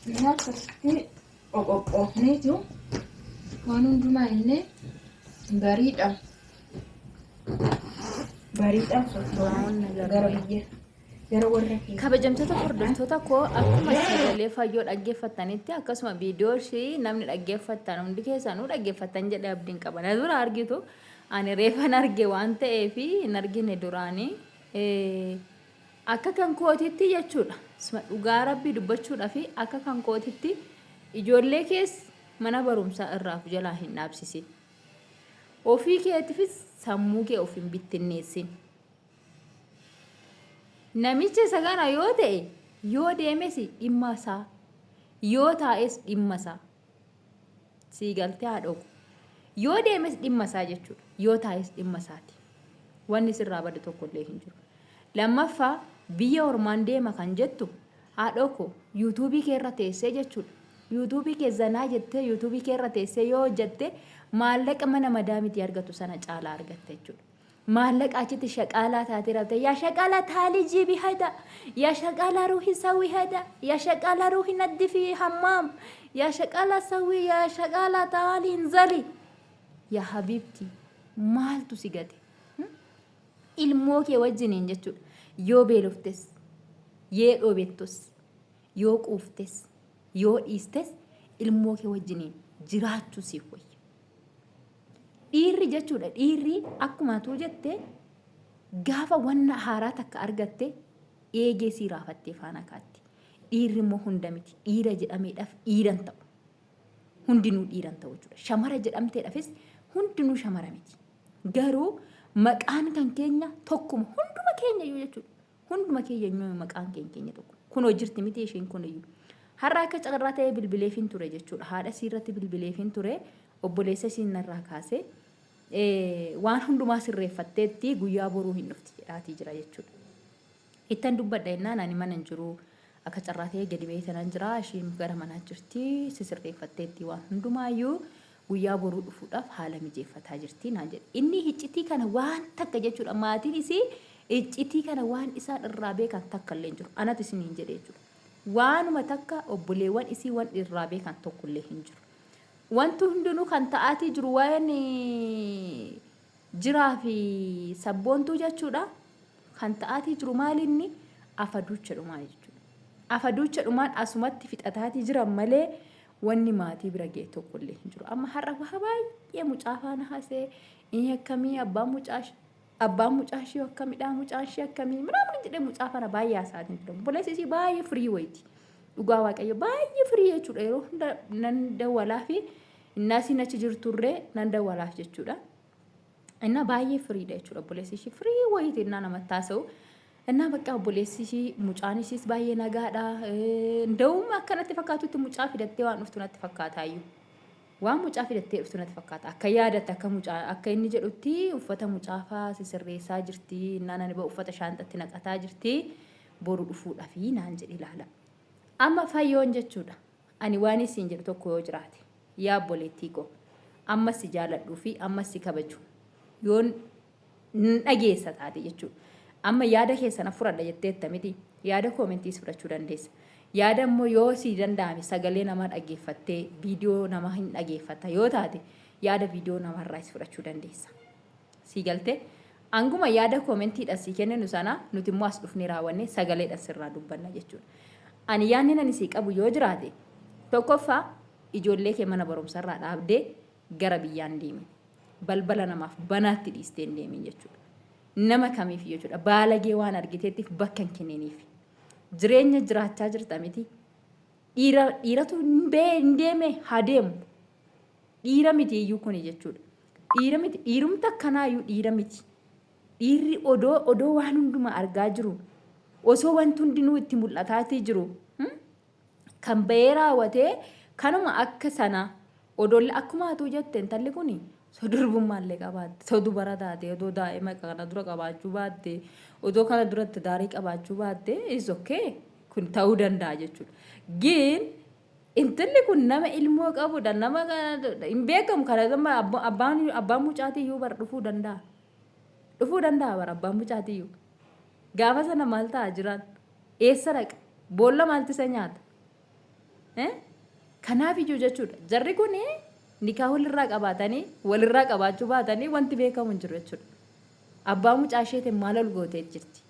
Akkasitti qoqophoofneetu waan hundumaa illee bariidhaan socho'aa gara biyya gara warra keessa. Kabajamtoota hordoftoota koo akkuma sagalee fayyoo dhaggeeffatanitti akkasuma viidiyoo ishii namni dhaggeeffattan hundi keessanuu dhaggeeffattan jedhee abdiin qaba. Na dura argitu ani reefan arge waan ta'eef hin argine duraanii akka kan kootitti jechuudha. Dhugaa rabbii dubbachuudhaa fi akka kan kootitti ijoollee keessa mana barumsaa irraaf jalaa hin dhaabsisin. Ofii keetiifis sammuu kee of hin bittinneessin. Namichi isa kana yoo ta'e yoo deemes dhimma isaa yoo taa'es dhimma isaa sii galtee haa dhoogu. Yoo deemes dhimma isaa jechuudha. Yoo taa'es dhimma isaati. Wanni sirraa bade tokkollee hin jiru. Lammaffaa biyya ormaan deema kan jettu haadha koo yuutuubii kee irra teessee jechuudha. Yuutuubii kee zanaa jettee yuutuubii kee irra teessee yoo hojjatte maallaqa mana madaamiti argatu sana caalaa argatte jechuudha. Maallaqa achitti shaqaalaa taatee rabte yaa shaqaalaa taalii jibii hada yaa shaqaalaa ruuhi sawwii hada yaa shaqaalaa ruuhi naddi fi hammaam yaa shaqaalaa sawwii yaa shaqaalaa taalii hinzali yaa habiibti maaltu si gate ilmoo kee wajjiniin jechuudha. Yoo beeloftes yoo dhoobettos yoo quuftes yoo dhiistes ilmoo kee wajjiniin jiraachuu siif wayya. Dhiirri jechuudha. Dhiirri akkuma tuu jettee gaafa wanna haaraa takka argatte eegee sii raafattee faana kaatti. Dhiirri immoo hunda miti. Dhiira jedhameedhaaf dhiiran ta'u. Hundinuu dhiiran ta'u jechuudha. Shamara jedhamteedhaafis hundinuu shamara miti. Garuu maqaan kan keenya tokkuma hunduma keenya iyyuu jechuudha. Hunduma keenya iyyuu maqaan keenya tokko. Kunoo jirti miti isheen kun iyyuu. Har'a akka carraa ta'ee bilbileefin ture jechuudha. Haadha siirratti bilbileefin ture. Obboleessa isiin narraa kaasee waan hundumaa sirreeffatteetti guyyaa boruu hin dhufti jedhaatii jira jechuudha. Ittan dubbadha jennaan ani mana hin jiru akka carraa ta'ee gadi ba'ee tanan jira ishiin gara manaa jirti sirreeffatteetti waan hundumaayyuu guyyaa boruu dhufuudhaaf haala mijeeffataa jirti naan jedhe. Inni iccitii kana waan takka jechuudha maatiin isii iccitii kana waan isaan irraa beekan takka illee hin jiru. Anatu isiniin jedhe jechuudha. Waanuma takka obboleewwan isii waan irraa beekan tokko illee hin jiru. Wanti hundinuu kan ta'aatii jiru waa'een jiraa fi sabboontuu jechuudha. Kan ta'aatii jiru maalinni afaduucha dhumaa jechuudha. Afaduucha dhumaan asumatti fixataatii jiran malee wanni maatii bira ga'e tokkollee hin jiru. Amma har'a baay'ee mucaa faana haasee inni akkamii abbaan mucaashii akkamidhaa mucaashii akkamii midhaan jedhee mucaa faana baay'ee haasaatiin ture. Obboleessi isii baay'ee firii wayiiti. Dhugaa waaqayyo baay'ee firii jechuudha. Yeroo hunda nan dawwalaa fi innaasiin achi jirturree nan dawwalaaf jechuudha. Inna baay'ee firiidha jechuudha. Obboleessi ishii firii wayiiti innaa namatti haasa'u. Innaa bakka obboleessi ishii mucaan ishiis baay'ee nagaadha. Ndawuma akkanatti fakkaatutti mucaa fidattee waan dhuftu natti fakkaata iyyuu. Waan mucaa fidattee dhuftu natti fakkaata. Akka yaadatte akka inni jedhutti uffata mucaa faa sisirreessaa jirti. Innaan ani uffata shaanxatti naqataa jirti. Boru dhufuudhaaf naan jedhe ilaala. Amma fayyoon jechuudha. Ani waan isiin jedhu tokko yoo jiraate yaa obboleettii koo ammas si jaaladhuu fi ammas si kabaju yoon dhageessa taate jechuudha. Amma yaada keessan fudhadha jetteetta miti yaada koomentiis fudhachuu dandeessa. Yaada immoo yoo si danda'ame sagalee namaa dhaggeeffattee viidiyoo namaa hin dhaggeeffatta yoo taate yaada viidiyoo namarraas fudhachuu dandeessa. Si galtee anguma yaada koomentiidhaan si kenninu sana nuti immoo as dhufnee raawwannee sagaleedhaan sirraa dubbanna jechuudha. Ani yaanni nan isii qabu yoo jiraate tokkoffaa ijoollee kee mana barumsarraa dhaabdee gara biyyaan deemi. Balbala namaaf banaatti dhiistee hin deemin jechuudha. Nama kamiif jechuudha. Baalagee waan argiteettiif bakka hin kenneeniif. Jireenya jiraachaa jirta miti. Dhiiratu hin deeme haa deemu. Dhiira miti iyyuu kuni jechuudha. Dhiira miti. Dhiirumta akkanaayyuu dhiira miti. Dhiirri odoo waan hundumaa argaa jiru. Osoo wanti hundinuu itti mul'ataatii jiru kan bahee raawwatee kanuma akka sana odoolle akkuma hatuu jette intalli kuni so durbummaallee qabaatte so dubara taate odoo daa'ima kana dura qabaachuu baatte odoo kana duratti daarii qabaachuu baatte is okay kun ta'uu danda'a jechuudha. Gin intalli kun nama ilmoo qabudha nama hin beekamu kana abbaan mucaatii iyyuu bar dhufuu danda'a. Dhufuu danda'a bar abbaan mucaatii iyyuu. Gaafa sana maal ta'a jiran eessa dhaqa boolla maalti isa nyaata Kanaaf iyyuu jechuudha. Jarri kun nikaa walirraa qabaatanii walirraa qabaachuu baatanii wanti beekamu hin jiru jechuudha. Abbaa mucaa isheetiin maal ol gootee jirti?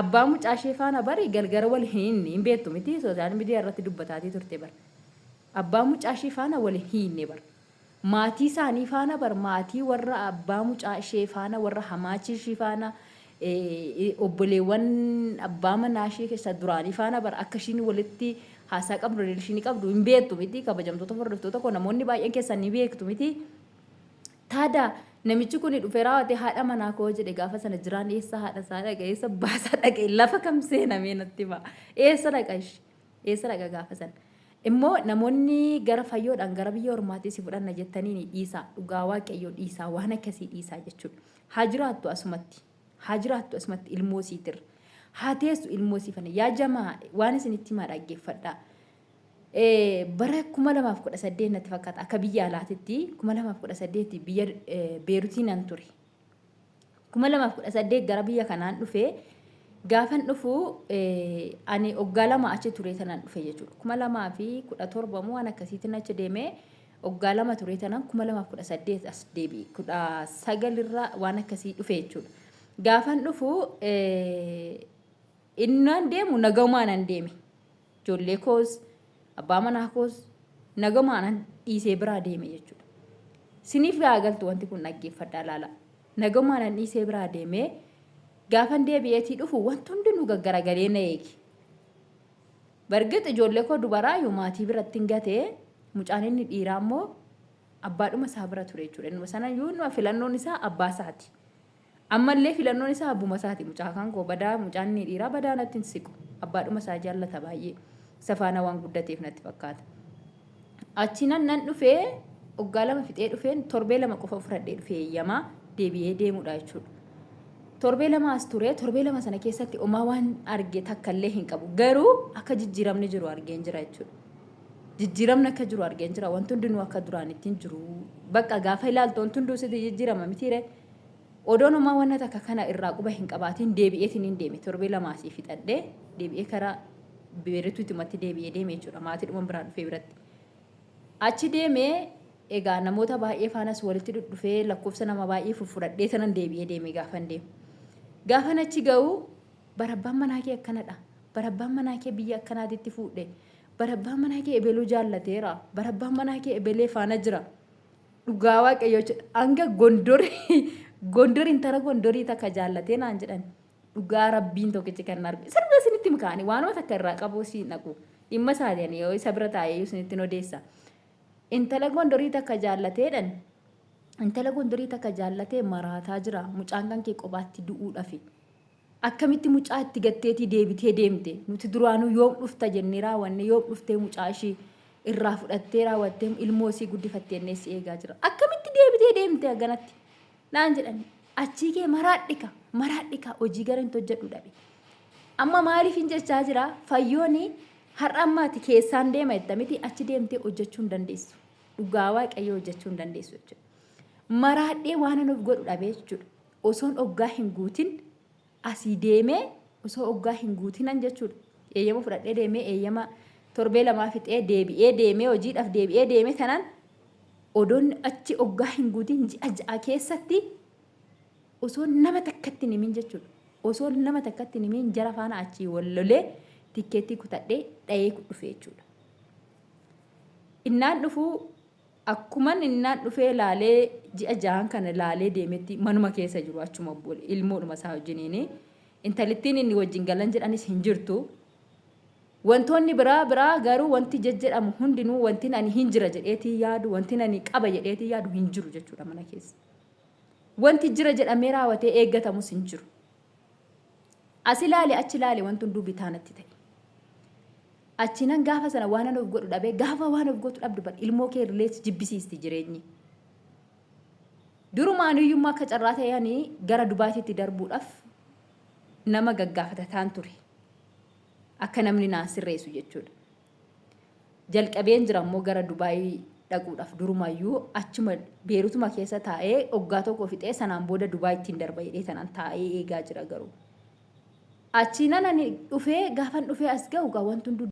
Abbaa mucaa ishee faana bari gargar wal hin beektu miti sooshaal miidiyaa irratti dubbataatii turte bara. Abbaa mucaa ishee faana wal hin bara. Maatii isaanii faana bara maatii warra abbaa mucaa ishee faana warra hamaachii ishee faana obboleewwan abbaa manaa ishee keessa duraanii faana bara akka ishiin walitti haasaa qabdu ishiin qabdu hin beektu miti kabajamtoota hordoftoota koo namoonni baay'een keessan ni beektu miti. Taada namichi kun dhufee raawwatee haadha manaa koo jedhe gaafa sana jiraan eessa haadha isaa dhaqe eessa baasaa dhaqe lafa kam seenamee natti ba'a eessa dhaqa gaafa sana. Immoo namoonni gara fayyoodhaan gara biyya ormaatii si fudhanna jettanii dhiisaa dhugaa waaqayyoo dhiisaa waan akkasii dhiisaa jechuudha. Haa jiraattu asumatti ilmoo siitirra. Haa teessu ilmoo siifana yaa jamaa waan isinitti himaa dhaggeeffadhaa. Bara 2018 natti fakkaata akka biyya alaatitti 2018 biyya Beeruutiin an ture. 2018 gara biyya kanaan dhufee gaafan dhufu ani waggaa 2 achi ture tanaan dhufe jechuudha. 2017 moo waan akkasiitiin achi deemee waggaa 2 ture tanaan 2018 as deebi'e 19 irraa waan akkasii dhufe jechuudha. Gaafan dhufu innaan deemu nagamaan deeme. Ijoollee koos abbaa manaa koos nagamaan dhiisee biraa deeme jechuudha. Siniif gaagaltu wanti kun dhaggeeffadhaa laala. Nagamaan dhiisee biraa deemee gaafan deebi'eetii dhufu wanti hundinuu gaggaragalee na eegi. Bargit ijoollee koo dubaraa yoo maatii biratti hin gatee mucaan inni dhiiraa immoo abbaadhuma isaa bira ture jechuudha. Inni sana yoo filannoon isaa abbaa isaati. Ammallee filannoon isaa abbuma isaati. Mucaa kan koo badaa mucaan inni dhiiraa badaa natti hin siqu. Abbaadhuma isaa jaallata baay'ee. Safaana waan guddateef natti fakkaata. Achinan nan dhufee waggaa 2 fixee dhufeen torbee 2 qofa fudhadhee dhufee eeyyamaa deebi'ee deemuudha jechuudha. Torbee 2 as ture torbee 2 sana keessatti omaa waan arge takkallee hin qabu. Garuu akka jijjiiramni jiru argeen jira jechuudha. Jijjiiramni akka jiru argeen jira wanti hundinuu akka duraan ittiin jiru. Bakka gaafa ilaaltu wanti hunduu sitti jijjiirama mitiire. Odoon omaa waan takka kana irraa quba hin qabaatiin deebi'eetiin hin deeme torbee 2 asii fixadhee deebi'ee karaa Beeruutti matti deebi'ee deeme jechuudha. Maatii dhuma biraan dhufee biratti. Achi deemee egaa namoota baay'ee faanas walitti dhufee lakkoofsa nama baay'ee fudhadhee sanan deebi'ee deeme gaafan deemu. Gaafan achi ga'u barabbaan manaa kee akkanadha. Barabbaan manaa kee biyya akkanaatitti fuudhe. Barabbaan manaa kee ebeluu jaallateera. Barabbaan manaa kee ebelee faana jira. Dhugaa waaqayyoo hanga gondorii intala gondorii takka jaallatee naan jedhan. Dhugaa rabbiin tokkichi kan arge. Sirba isinitti makaanii waanuma takka irraa qabuu si naqu. Dhimma isaanii yoo isa bira taa'ee isinitti odeessa. Intala gondorii takka jaallateedhan. Intala gondorii takka jaallatee maraataa jira. Mucaan kan kee qobaatti du'uudhaaf. Akkamitti mucaa itti gatteetii deebitee deemte. Nuti duraanuu yoom dhufta jennee raawwanne yoom dhuftee mucaa ishii irraa fudhattee raawwattee ilmoo isii guddifattee si eegaa jira. Akkamitti deebitee deemte ganatti naan jedhani. Achii kee maraadhika hojii gara hin hojjedhu dhabe. Amma maaliif hin jechaa jira fayyooni har'a ammaati keessaan deema jettamiti achi deemtee hojjechuu hin dandeessu. Dhugaa waaqayyoo hojjechuu hin dandeessu jechuudha. Maraadhee waan nuuf godhu dhabe jechuudha. Osoon hoggaa hin guutin asii deemee osoo hoggaa hin guutinan jechuudha. Eeyyama fudhadhee deemee eeyyama torbee 2 fixee deebi'ee deemee hojiidhaaf deebi'ee deemee tanaan odoon achi hoggaa hin guutin ji'a ja'a keessatti osoo nama takkatti nimin jechuudha. Osoo nama takkatti nimin jara faana achii wallolee tikkeettii kutadhee dhayee dhufee jechuudha. Innaan dhufuu akkuman innaan dhufee laalee ji'a ja'an kana laalee deemetti manuma keessa jiru achuma ilmoodhuma isaa wajjiniini. Intalittiin inni wajjin galan jedhanis hin jirtu. Wantoonni biraa garuu wanti jejjedhamu hundinuu wanti ani hin jira jedheetii yaadu wanti ani qaba jedheetii yaadu hin jiru jechuudha mana keessa. Wanti jira jedhamee raawwatee eeggatamus hin jiru. As ilaali achi ilaali wanti hunduu bitaanatti ta'e. Achinan gaafa sana waan nuuf godhu dhabe gaafa waan nuuf godhu dhabdu bar ilmoo kee rilees jibbisiisti jireenyi. Durumaan iyyummaa akka carraa ta'anii gara Dubaatiitti darbuudhaaf nama gaggaafataan ture. Akka namni naan sirreessu jechuudha. Jalqabeen jira immoo gara Dubaayii dhaquudhaaf durumaayyuu achuma Beeruutuma keessa taa'ee hoggaa tokko fixee sanaan booda Dubaayitti darba jedhee sanaan taa'ee eegaa jira garuu. Achinan ani dhufee gaafan dhufee as ga'u wanti hunduu